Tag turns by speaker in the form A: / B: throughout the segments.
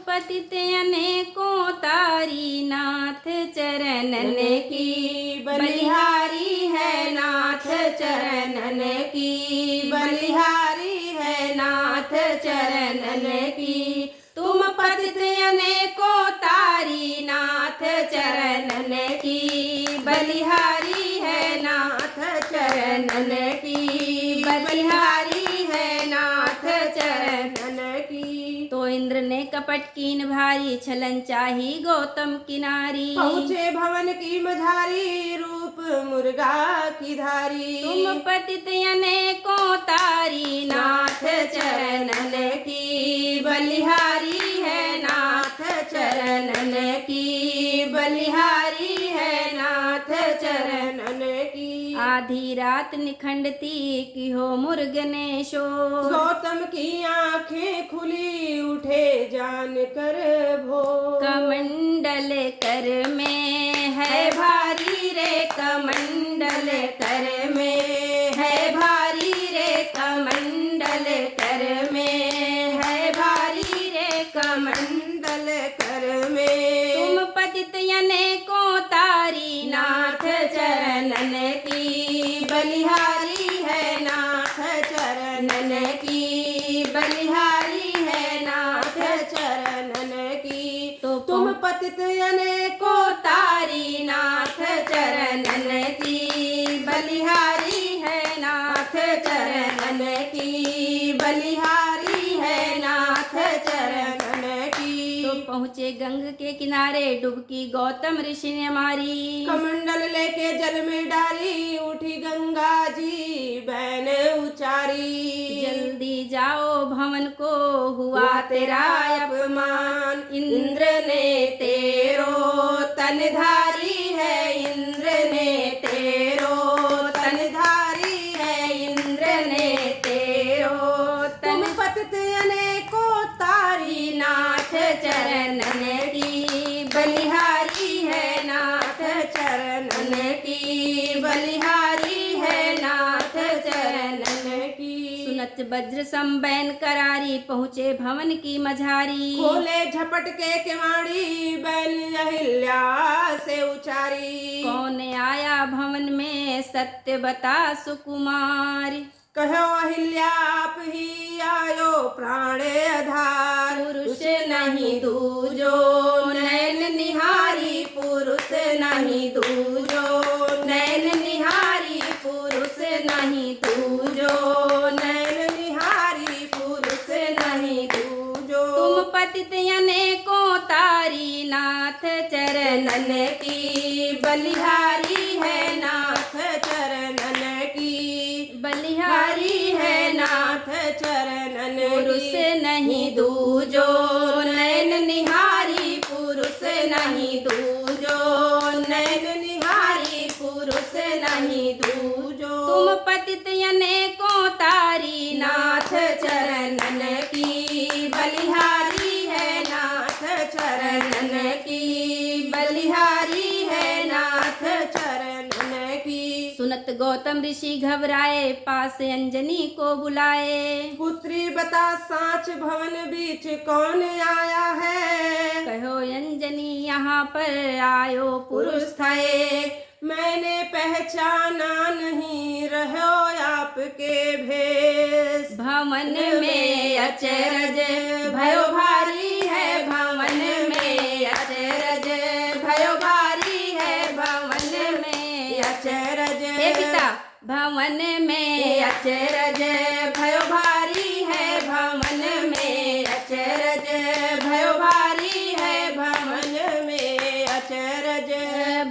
A: पतित अनेकों तारी, नाथ चरणन की बलिहारी है, नाथ चरणन की बलिहारी है, नाथ चरणन की। तुम पतित अनेकों तारी, नाथ चरणन की बलिहारी है, नाथ चरणन की बलिहारी है, नाथ चरणन की। तो इंद्र ने कपट कीन भारी, छलन चाही गौतम किनारी।
B: पहुँचे भवन की मझारी, रूप मुर्गा की धारी।
A: तुम पतित अनेकों तारी, नाथ चरणन की बलिहारी है, नाथ चरणन की बलिहारी है, नाथ चरणन की। आधी रात निखंडती की हो मुर्ग ने शोर,
B: गौतम की आंखें खुली उठे जान कर भो।
A: कमंडल कर में है भारी रे, कमंडल कर में है भारी रे, कमंडल कर में है भारी रे, कमंडल कर में। तुम पतित अनेकों तारी, नाथ चरणन की बलिहारी है, नाथ चरणन की बलिहारी है, नाथ चरणन की। तो
B: तुम पतित अनेकों
A: तारी, नाथ चरणन की बलिहारी है, नाथ चरणन की बलिहारी है, नाथ चरणन की। तो पहुँचे गंग के किनारे, डुबकी गौतम ऋषि ने मारी।
B: कमंडल लेके जल में डाली, उठी गंगा जी बैन उचारी।
A: जल्दी जाओ भवन को हुआ तेरा अपमान, इंद्र ने तेरो तन धारी है, इंद्र ने तेरो तन धारी है, इंद्र ने तेरो तन।
B: तुम पतित अनेकों तारी,
A: नाथ चरणन की बलिहारी है, नाथ चरणन की बलिहारी है, नाथ चरणन की। सुनत वज्र संबैन करारी, पहुँचे भवन की मझारी।
B: खोले झपट के केवाड़ी, बैन अहिल्या से उचारी।
A: कौन आया भवन में सत्य बता सुकुमार,
B: कहो अहिल्या आप ही आयो प्राण आधार।
A: पुरुष नहीं दूजो नैन निहारी, पुरुष नहीं दूजो नैन निहारी, पुरुष नहीं दूजो नैन निहारी, पुरुष नहीं दूजो। तुम पतित अनेकों तारी, नाथ चरणन की बलिहारी है, नाथ चरणन की बलिहारी है, नाथ चरणन की। पुरुष नहीं दूजो नैन निहारी, पुरुष नहीं दूजो नैन निहारी, पुरुष नहीं दूजो। तुम पतित अनेकों तारी, नाथ चरणन की बलिहारी है, नाथ चरणन की बलिहारी है, नाथ चरणन की। सुनत गौतम ऋषि घबराए, पास अंजनी को बुलाए।
B: पुत्री बता साच भवन बीच कौन आया है।
A: कहो अंजनी यहाँ पर आयो पुरुष थे,
B: मैंने पहचाना नहीं रहो आपके भेष।
A: भवन में अचरज भयो भारी है, भवन में अचरज भयो भारी है, भवन में अचरज। हे पिता, भवन में अचरज भयो भारी है, भवन में अचरज भयो भारी है, भवन में अचरज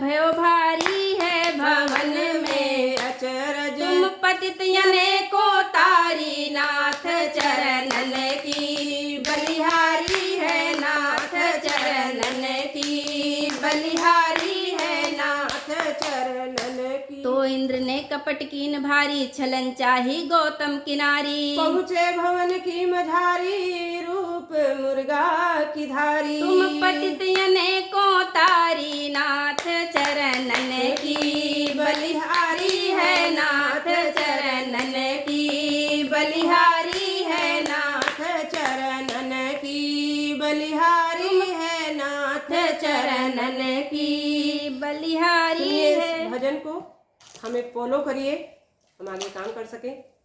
A: भयो भारी है, भवन में अचरज। तुम पतित अनेकों तारी, नाथ चरणन की बलिहारी है, नाथ चरणन की बलिहारी है, नाथ चरणन की। तो इंद्र ने कपट कीन भारी, छलन चाही गौतम किनारी।
B: पहुँचे भवन की मझारी, रूप मुर्गा की धारी।
A: तुम पतित अनेकों तारी, नाथ चरणन की बलिहारी है, नाथ चरणन की बलिहारी है, नाथ चरणन की
B: बलिहारी है नाथ चरणन की।
A: बलिहारी
B: सुनिए
A: है।
B: इस भजन को, हमें फॉलो करिए, हम आगे काम कर सकें।